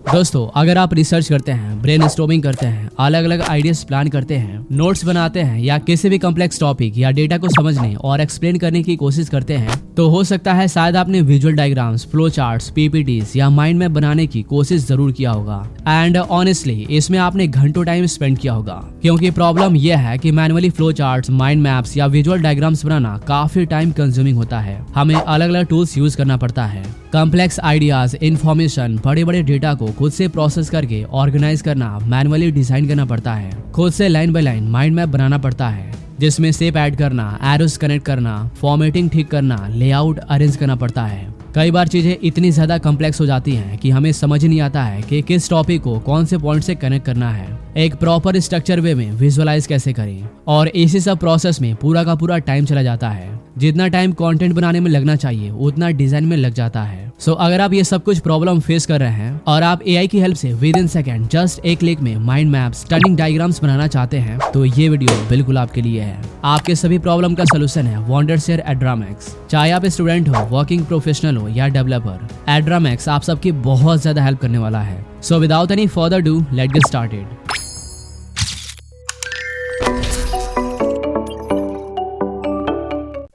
दोस्तों, अगर आप रिसर्च करते हैं, ब्रेनस्टॉर्मिंग करते हैं, अलग अलग आइडियाज प्लान करते हैं, नोट्स बनाते हैं या किसी भी कॉम्प्लेक्स टॉपिक या डेटा को समझने और एक्सप्लेन करने की कोशिश करते हैं, तो हो सकता है शायद आपने visual diagrams, flow charts, PPTs या माइंड मैप बनाने की कोशिश जरूर किया होगा। एंड ऑनेस्टली इसमें आपने घंटों टाइम स्पेंड किया होगा, क्योंकि प्रॉब्लम यह है कि manually flow charts, mind maps या विजुअल डायग्राम्स बनाना काफी टाइम कंज्यूमिंग होता है। हमें अलग अलग टूल्स यूज करना पड़ता है। कॉम्प्लेक्स आइडियाज, इंफॉर्मेशन, बड़े बड़े डेटा को खुद से प्रोसेस करके ऑर्गेनाइज करना, मैनुअली डिजाइन करना पड़ता है। खुद से line by line mind map बनाना पड़ता है, जिसमें शेप ऐड करना, एरोस कनेक्ट करना, फॉर्मेटिंग ठीक करना, लेआउट अरेंज करना पड़ता है। कई बार चीजें इतनी ज्यादा कॉम्प्लेक्स हो जाती हैं कि हमें समझ ही नहीं आता है कि किस टॉपिक को कौन से पॉइंट से कनेक्ट करना है, एक प्रॉपर स्ट्रक्चर वे में विजुअलाइज कैसे करें। और इसी सब प्रोसेस में पूरा का पूरा टाइम चला जाता है। जितना टाइम कंटेंट बनाने में लगना चाहिए उतना डिजाइन में लग जाता है। सो अगर आप ये सब कुछ प्रॉब्लम फेस कर रहे हैं और आप एआई की हेल्प से विद इन सेकंड जस्ट एक क्लिक में माइंड मैप्स, स्टनिंग डायग्राम्स बनाना चाहते हैं, तो ये वीडियो बिल्कुल आपके लिए है। आपके सभी प्रॉब्लम का सोल्यूशन है वंडरशेयर एड्रामैक्स। चाहे आप स्टूडेंट हो, वर्किंग प्रोफेशनल हो या डेवलपर, एड्रामैक्स आप सबकी बहुत ज्यादा हेल्प करने वाला है। So without any further do, let's get started.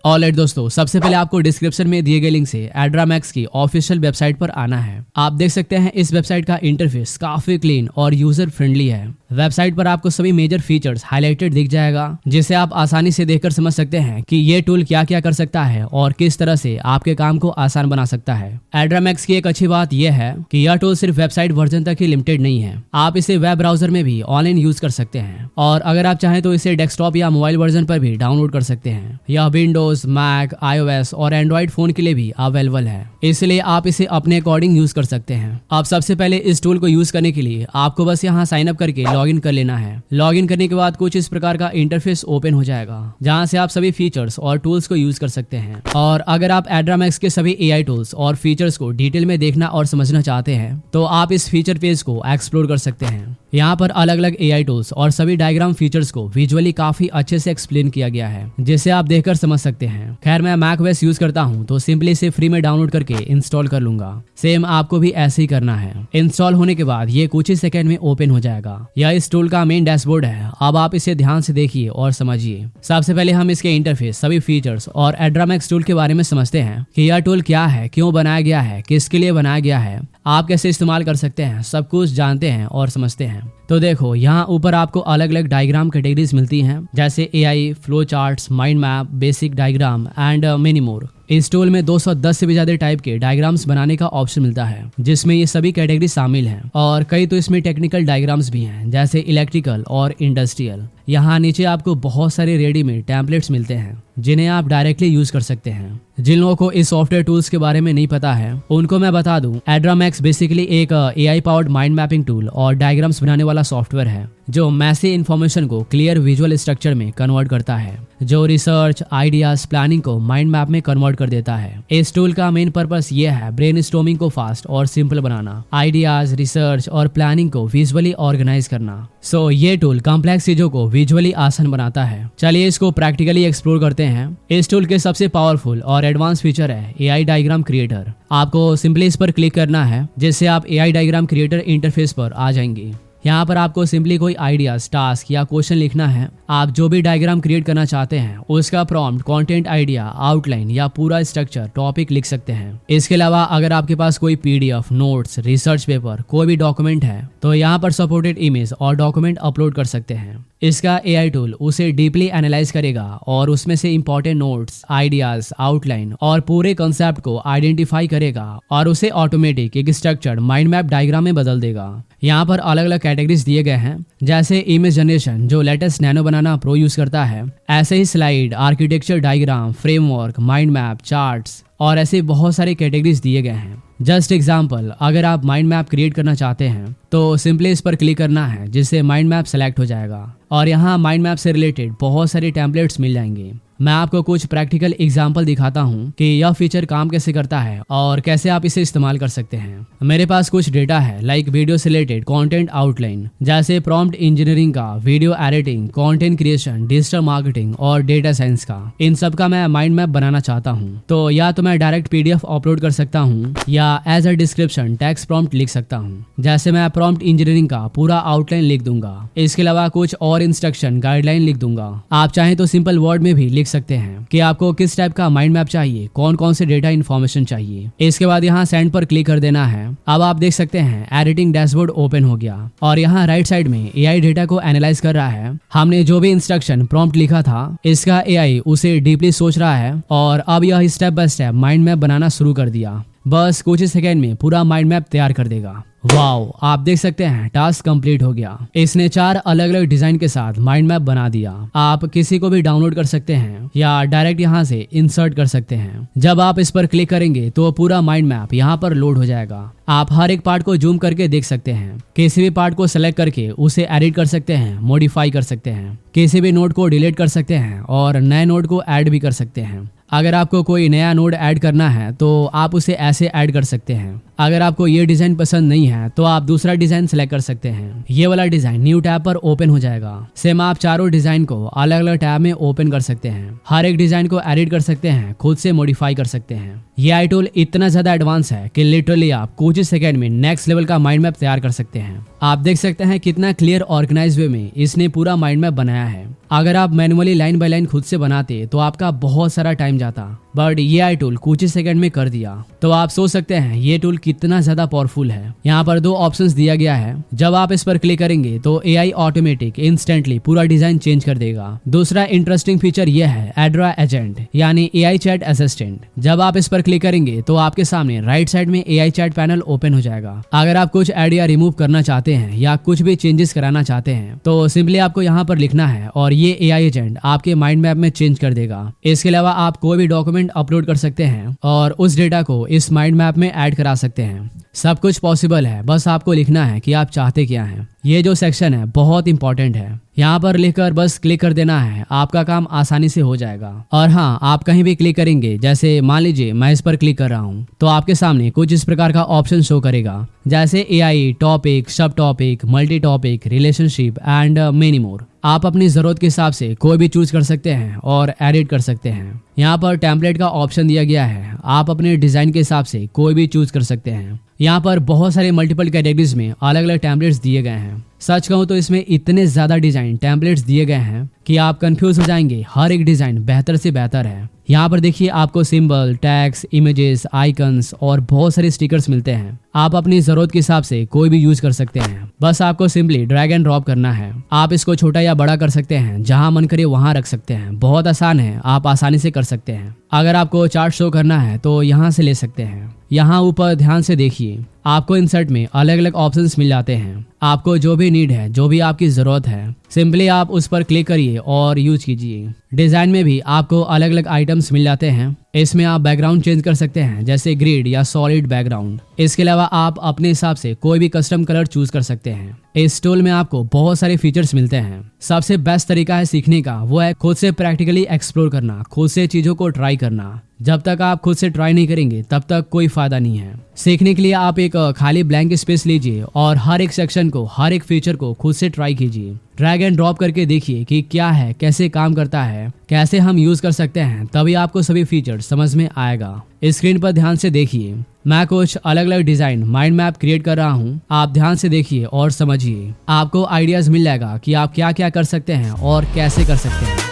Alright दोस्तों, सबसे पहले आपको डिस्क्रिप्शन में दिए गए लिंक से एड्रामैक्स की ऑफिशियल वेबसाइट पर आना है। आप देख सकते हैं इस वेबसाइट का इंटरफेस काफी क्लीन और यूजर फ्रेंडली है। वेबसाइट पर आपको सभी मेजर फीचर्स हाईलाइटेड दिख जाएगा, जिसे आप आसानी से देखकर समझ सकते हैं कि ये टूल क्या क्या कर सकता है और किस तरह से आपके काम को आसान बना सकता है। एड्रामैक्स की एक अच्छी बात यह है कि यह टूल सिर्फ वेबसाइट वर्जन तक ही लिमिटेड नहीं है। आप इसे वेब ब्राउजर में भी ऑनलाइन यूज कर सकते हैं, और अगर आप चाहें तो इसे डेस्कटॉप या मोबाइल वर्जन पर भी डाउनलोड कर सकते हैं। यह विंडोज, मैक, iOS और एंड्रॉइड फोन के लिए भी अवेलेबल है, इसलिए आप इसे अपने अकॉर्डिंग यूज कर सकते हैं। अब सबसे पहले इस टूल को यूज करने के लिए आपको बस यहाँ साइन अप करके लॉगिन कर लेना है। लॉगिन करने के बाद कुछ इस प्रकार का इंटरफेस ओपन हो जाएगा, जहाँ से आप सभी फीचर्स और टूल्स को यूज कर सकते हैं। और अगर आप एड्रामैक्स के सभी एआई टूल्स और फीचर्स को डिटेल में देखना और समझना चाहते हैं, तो आप इस फीचर पेज को एक्सप्लोर कर सकते हैं। यहाँ पर अलग अलग एआई टूल्स और सभी डायग्राम फीचर्स को विजुअली काफी अच्छे से एक्सप्लेन किया गया है, जिसे आप देखकर समझ सकते हैं। खैर, मैं मैकओएस यूज करता हूँ, तो सिंपली इसे फ्री में डाउनलोड करके इंस्टॉल कर लूंगा। सेम आपको भी ऐसे ही करना है। इंस्टॉल होने के बाद ये कुछ ही सेकंड में ओपन हो जाएगा। यह इस टूल का मेन डैशबोर्ड है। अब आप इसे ध्यान से देखिए और समझिए। सबसे पहले हम इसके इंटरफेस, सभी फीचर्स और एड्रामैक्स टूल के बारे में समझते हैं कि यह टूल क्या है, क्यों बनाया गया है, किसके लिए बनाया गया है, आप कैसे इस्तेमाल कर सकते हैं, सब कुछ जानते हैं और समझते हैं। तो देखो, यहाँ ऊपर आपको अलग अलग डायग्राम कैटेगरीज मिलती हैं, जैसे AI, flow charts, mind map, basic diagram and many मोर। इस टूल में 210 से भी ज्यादा टाइप के डायग्राम्स बनाने का ऑप्शन मिलता है, जिसमें ये सभी कैटेगरी शामिल हैं, और कई तो इसमें टेक्निकल डायग्राम्स भी हैं, जैसे इलेक्ट्रिकल और इंडस्ट्रियल। यहाँ नीचे आपको बहुत सारे रेडीमेड टेम्पलेट्स मिलते हैं, जिन्हें आप डायरेक्टली यूज कर सकते हैं। जिन लोगों को इस सॉफ्टवेयर टूल्स के बारे में नहीं पता है, उनको मैं बता दूं, एड्रामैक्स बेसिकली एक AI powered mind mapping tool और डायग्राम्स बनाने वाला सॉफ्टवेयर है, जो मैसी इन्फॉर्मेशन को क्लियर विजुअल स्ट्रक्चर में कन्वर्ट करता है, जो रिसर्च, आइडियाज, प्लानिंग को माइंड मैप में कन्वर्ट कर देता है। इस टूल का मेन पर्पस ये है ब्रेनस्टॉर्मिंग को फास्ट और सिंपल बनाना, आइडियाज, रिसर्च और प्लानिंग को विजुअली ऑर्गेनाइज करना। सो ये टूल कॉम्प्लेक्स चीजों को विजुअली आसान बनाता है। चलिए इसको प्रैक्टिकली एक्सप्लोर करते हैं। इस टूल के सबसे पावरफुल और एडवांस फीचर है एआई डायग्राम क्रिएटर। आपको सिंपली इस पर क्लिक करना है, जिससे आप एआई डायग्राम क्रिएटर इंटरफेस पर आ जाएंगे। यहाँ पर आपको सिंपली कोई आइडियाज, टास्क या क्वेश्चन लिखना है। आप जो भी डायग्राम क्रिएट करना चाहते हैं उसका प्रॉम्प्ट, कंटेंट आइडिया, आउटलाइन या पूरा स्ट्रक्चर, टॉपिक लिख सकते हैं। इसके अलावा अगर आपके पास कोई पीडीएफ, नोट्स, रिसर्च पेपर, कोई भी डॉक्यूमेंट है, तो यहाँ पर सपोर्टेड इमेज और डॉक्यूमेंट अपलोड कर सकते हैं। इसका एआई टूल उसे डीपली एनालाइज करेगा और उसमें से इंपॉर्टेंट नोट्स, आइडियाज, आउटलाइन और पूरे कॉन्सेप्ट को आइडेंटिफाई करेगा और उसे ऑटोमेटिक एक स्ट्रक्चर्ड माइंड मैप डायग्राम में बदल देगा। यहाँ पर अलग अलग कैटेगरीज दिए गए हैं, जैसे इमेज जनरेशन, जो latest nano banana pro use करता है, ऐसे ही slide, architecture diagram, framework, mind map, charts और ऐसे बहुत सारे कैटेगरीज दिए गए हैं। जस्ट एग्जाम्पल, अगर आप माइंड मैप क्रिएट करना चाहते हैं, तो सिंपली इस पर क्लिक करना है, जिससे माइंड मैप सेलेक्ट हो जाएगा, और यहाँ माइंड मैप से रिलेटेड बहुत सारे टेम्पलेट्स मिल जाएंगे। मैं आपको कुछ प्रैक्टिकल एग्जांपल दिखाता हूं कि यह फीचर काम कैसे करता है और कैसे आप इसे इस्तेमाल कर सकते हैं। मेरे पास कुछ डेटा है लाइक वीडियो से रिलेटेड कंटेंट आउटलाइन, जैसे प्रॉम्प्ट इंजीनियरिंग का, video editing, content creation, digital marketing और डेटा साइंस का। इन सब का मैं माइंड मैप बनाना चाहता हूँ तो या तो मैं डायरेक्ट पीडीएफ अपलोड कर सकता हूँ या as a description text prompt लिख सकता हूँ। जैसे मैं प्रॉम्प्ट इंजीनियरिंग का पूरा आउटलाइन लिख दूंगा, इसके अलावा कुछ और इंस्ट्रक्शन गाइडलाइन लिख दूंगा। आप चाहें तो सिंपल वर्ड में भी लिख सकते हैं कि आपको किस टाइप का माइंड मैप चाहिए, कौन कौन से डेटा इन्फॉर्मेशन चाहिए। इसके बाद यहाँ सेंड पर क्लिक कर देना है। अब आप देख सकते हैं एडिटिंग डैशबोर्ड ओपन हो गया और यहाँ राइट साइड में एआई डेटा को एनालाइज कर रहा है। हमने जो भी इंस्ट्रक्शन प्रॉम्प्ट लिखा था इसका एआई उसे डीपली सोच रहा है और अब यह step by step mind map बनाना शुरू कर दिया। बस कुछ ही सेकंड में पूरा माइंड मैप तैयार कर देगा। वाओ, आप देख सकते हैं टास्क कंप्लीट हो गया। इसने 4 अलग अलग डिजाइन के साथ माइंड मैप बना दिया। आप किसी को भी डाउनलोड कर सकते हैं या डायरेक्ट यहाँ से इंसर्ट कर सकते हैं। जब आप इस पर क्लिक करेंगे तो पूरा माइंड मैप यहाँ पर लोड हो जाएगा। आप हर एक पार्ट को जूम करके देख सकते हैं। किसी भी पार्ट को सेलेक्ट करके उसे एडिट कर सकते हैं, मॉडिफाई कर सकते हैं, किसी भी नोड को डिलीट कर सकते हैं और नए नोड को ऐड भी कर सकते हैं। अगर आपको कोई नया नोड ऐड करना है तो आप उसे ऐसे ऐड कर सकते हैं। अगर आपको ये डिजाइन पसंद नहीं है तो आप दूसरा डिजाइन सेलेक्ट कर सकते हैं। ये वाला डिजाइन न्यू टैब पर ओपन हो जाएगा। सेम आप चारों डिजाइन को अलग अलग टैब में ओपन कर सकते हैं। हर एक डिजाइन को एडिट कर सकते हैं, खुद से मॉडिफाई कर सकते हैं। ये आई टूल इतना ज्यादा एडवांस है कि लिटरली आप कुछ ही सेकंड में नेक्स्ट लेवल का माइंड मैप तैयार कर सकते हैं। आप देख सकते हैं कितना क्लियर ऑर्गेनाइज वे में इसने पूरा माइंड मैप बनाया है। अगर आप मैनुअली लाइन बाय लाइन खुद से बनाते तो आपका बहुत सारा टाइम जाता, बट ये आई टूल कुछ ही सेकंड में कर दिया। तो आप सोच सकते हैं ये टूल कितना ज्यादा पावरफुल है। यहाँ पर 2 ऑप्शंस दिया गया है। जब आप इस पर क्लिक करेंगे तो एआई ऑटोमेटिक इंस्टेंटली पूरा डिजाइन चेंज कर देगा। दूसरा इंटरेस्टिंग फीचर ये है एड्रा एजेंट यानी एआई चैट असिस्टेंट। जब आप इस पर क्लिक करेंगे तो आपके सामने राइट साइड में एआई चैट पैनल ओपन हो जाएगा। अगर आप कुछ ऐड या रिमूव करना चाहते हैं या कुछ भी चेंजेस कराना चाहते हैं तो सिंपली आपको यहाँ पर लिखना है और ये एआई एजेंट आपके माइंड मैप में चेंज कर देगा। इसके अलावा आप कोई भी डॉक्यूमेंट अपलोड कर सकते हैं और उस डेटा को इस माइंड मैप में ऐड करा सकते हैं। सब कुछ पॉसिबल है, बस आपको लिखना है कि आप चाहते क्या हैं। ये जो सेक्शन है बहुत इंपॉर्टेंट है। यहाँ पर लिखकर बस क्लिक कर देना है, आपका काम आसानी से हो जाएगा। और हाँ, आप कहीं भी क्लिक करेंगे, जैसे मान लीजिए मैं इस पर क्लिक कर रहा हूँ तो आपके सामने कुछ इस प्रकार का ऑप्शन शो करेगा, जैसे एआई, टॉपिक, सब topic, multi topic, relationship and many मोर। आप अपनी जरूरत के हिसाब से कोई भी चूज कर सकते हैं और एडिट कर सकते हैं। यहाँ पर टेम्पलेट का ऑप्शन दिया गया है, आप अपने डिजाइन के हिसाब से कोई भी चूज कर सकते हैं। यहाँ पर बहुत सारे मल्टीपल कैटेगरीज में अलग अलग टेम्पलेट्स दिए गए हैं। सच कहूँ तो इसमें इतने ज्यादा डिजाइन टेम्पलेट्स दिए गए हैं कि आप कंफ्यूज हो जाएंगे। हर एक डिजाइन बेहतर से बेहतर है। यहाँ पर देखिए आपको सिंबल, टैग्स, इमेजेस, आइकन्स और बहुत सारे स्टिकर्स मिलते हैं। आप अपनी जरूरत के हिसाब से कोई भी यूज कर सकते हैं। बस आपको सिंपली ड्रैग एंड ड्रॉप करना है। आप इसको छोटा या बड़ा कर सकते हैं, जहां मन करे वहां रख सकते हैं। बहुत आसान है, आप आसानी से कर सकते हैं। अगर आपको चार्ट शो करना है तो यहाँ से ले सकते हैं। यहाँ ऊपर ध्यान से देखिए, आपको इंसर्ट में अलग अलग ऑप्शंस मिल जाते हैं। आपको जो भी नीड है, जो भी आपकी जरूरत है, सिंपली आप उस पर क्लिक करिए और यूज कीजिए। डिजाइन में भी आपको अलग अलग आइटम्स मिल जाते हैं। इसमें आप बैकग्राउंड चेंज कर सकते हैं, जैसे ग्रिड या सॉलिड बैकग्राउंड। इसके अलावा आप अपने हिसाब से कोई भी कस्टम कलर चूज कर सकते हैं। इस टूल में आपको बहुत सारे फीचर्स मिलते हैं। सबसे बेस्ट तरीका है सीखने का, वो है खुद से प्रैक्टिकली एक्सप्लोर करना, खुद से चीजों को ट्राई करना। जब तक आप खुद से ट्राई नहीं करेंगे तब तक कोई फायदा नहीं है। सीखने के लिए आप एक खाली ब्लैंक स्पेस लीजिए और हर एक सेक्शन को, हर एक फीचर को खुद से ट्राई कीजिए। ड्रैग एंड ड्रॉप करके देखिए कि क्या है, कैसे काम करता है, कैसे हम यूज कर सकते हैं, तभी आपको सभी फीचर समझ में आएगा। स्क्रीन पर ध्यान से देखिए, मैं कुछ अलग अलग डिजाइन माइंड मैप क्रिएट कर रहा हूँ। आप ध्यान से देखिए और समझिए, आपको आइडियाज मिल जाएगा कि आप क्या क्या कर सकते हैं और कैसे कर सकते हैं।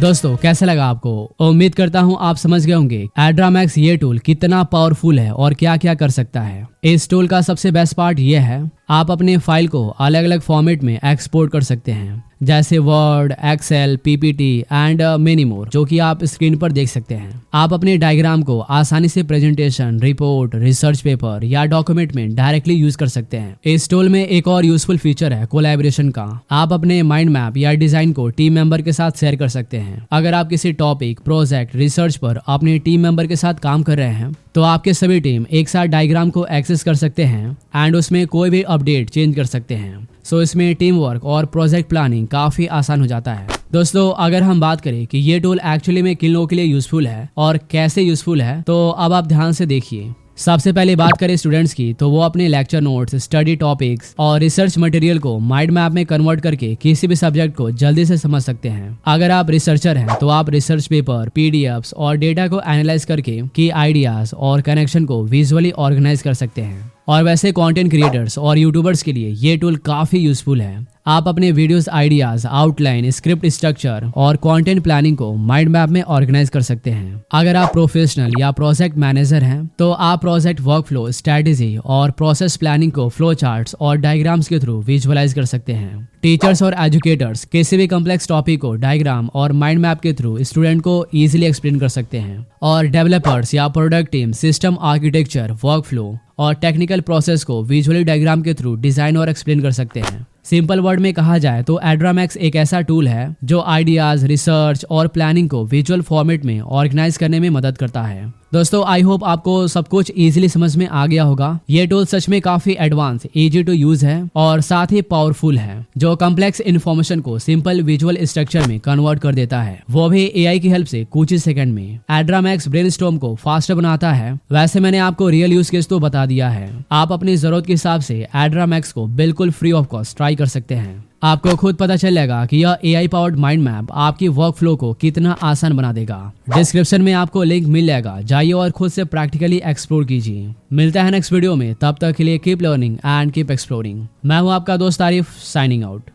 दोस्तों कैसा लगा आपको? उम्मीद करता हूँ आप समझ गए होंगे एड्रा मैक्स ये टूल कितना पावरफुल है और क्या क्या कर सकता है। इस टूल का सबसे बेस्ट पार्ट ये है आप अपने फाइल को अलग अलग फॉर्मेट में एक्सपोर्ट कर सकते हैं, जैसे Word, Excel, PPT and many more, जो कि आप स्क्रीन पर देख सकते हैं। आप अपने डायग्राम को आसानी से प्रेजेंटेशन, रिपोर्ट, रिसर्च पेपर या डॉक्यूमेंट में डायरेक्टली यूज कर सकते हैं। इस टूल में एक और यूजफुल फीचर है कोलैबोरेशन का। आप अपने माइंड मैप या डिजाइन को टीम मेंबर के साथ शेयर कर सकते हैं। अगर आप किसी टॉपिक, प्रोजेक्ट, रिसर्च पर अपने टीम मेंबर के साथ काम कर रहे हैं तो आपके सभी टीम एक साथ डायग्राम को एक्सेस कर सकते हैं एंड उसमें कोई भी अपडेट चेंज कर सकते हैं। सो इसमें टीम वर्क और प्रोजेक्ट प्लानिंग काफी आसान हो जाता है। दोस्तों, अगर हम बात करें कि ये टूल एक्चुअली में किन लोगों के लिए यूजफुल है और कैसे यूजफुल है, तो अब आप ध्यान से देखिए। सबसे पहले बात करें स्टूडेंट्स की, तो वो अपने लेक्चर नोट्स, स्टडी टॉपिक्स और रिसर्च मटेरियल को माइंड मैप में कन्वर्ट करके किसी भी सब्जेक्ट को जल्दी से समझ सकते हैं। अगर आप रिसर्चर हैं तो आप रिसर्च पेपर, पीडीएफ्स और डेटा को एनालाइज करके की आइडियाज और कनेक्शन को विजुअली ऑर्गेनाइज कर सकते हैं। और वैसे कंटेंट क्रिएटर्स और यूट्यूबर्स के लिए ये टूल काफी यूजफुल है। आप अपने videos, ideas, outline, script structure और कंटेंट प्लानिंग को माइंड मैप में ऑर्गेनाइज कर सकते हैं। अगर आप प्रोफेशनल या प्रोजेक्ट मैनेजर हैं तो आप प्रोजेक्ट वर्कफ्लो, स्ट्रेटेजी और प्रोसेस प्लानिंग को फ्लो चार्ट्स और डायग्राम्स के थ्रू विजुअलाइज कर सकते हैं। टीचर्स और एजुकेटर्स किसी भी कॉम्प्लेक्स टॉपिक को डायग्राम और माइंड मैप के थ्रू स्टूडेंट को इजीली एक्सप्लेन कर सकते हैं। और डेवलपर्स या product team system architecture, workflow और टेक्निकल प्रोसेस को विजुअली डायग्राम के थ्रू डिजाइन और एक्सप्लेन कर सकते हैं। सिंपल वर्ड में कहा जाए तो एड्रामैक्स एक ऐसा टूल है जो आइडियाज, रिसर्च और प्लानिंग को विजुअल फॉर्मेट में ऑर्गेनाइज करने में मदद करता है। दोस्तों, आई होप आपको सब कुछ इजीली समझ में आ गया होगा। ये टूल सच में काफी एडवांस, इजी टू यूज है और साथ ही पावरफुल है, जो कॉम्प्लेक्स इन्फॉर्मेशन को सिंपल विजुअल स्ट्रक्चर में कन्वर्ट कर देता है, वो भी एआई की हेल्प से कुछ ही सेकंड में। एड्रामैक्स ब्रेनस्टॉर्म को फास्टर बनाता है। वैसे मैंने आपको रियल यूज केस तो बता दिया है। आप अपनी जरूरत के हिसाब से एड्रामैक्स को बिल्कुल फ्री ऑफ कॉस्ट ट्राई कर सकते हैं। आपको खुद पता चलेगा कि यह एआई पावर्ड माइंड मैप आपकी वर्क फ्लो को कितना आसान बना देगा। डिस्क्रिप्शन में आपको लिंक मिल जाएगा, जाइए और खुद से प्रैक्टिकली एक्सप्लोर कीजिए। मिलता है नेक्स्ट वीडियो में, तब तक के लिए keep learning and keep exploring. मैं हूं आपका दोस्त आरिफ, साइनिंग आउट।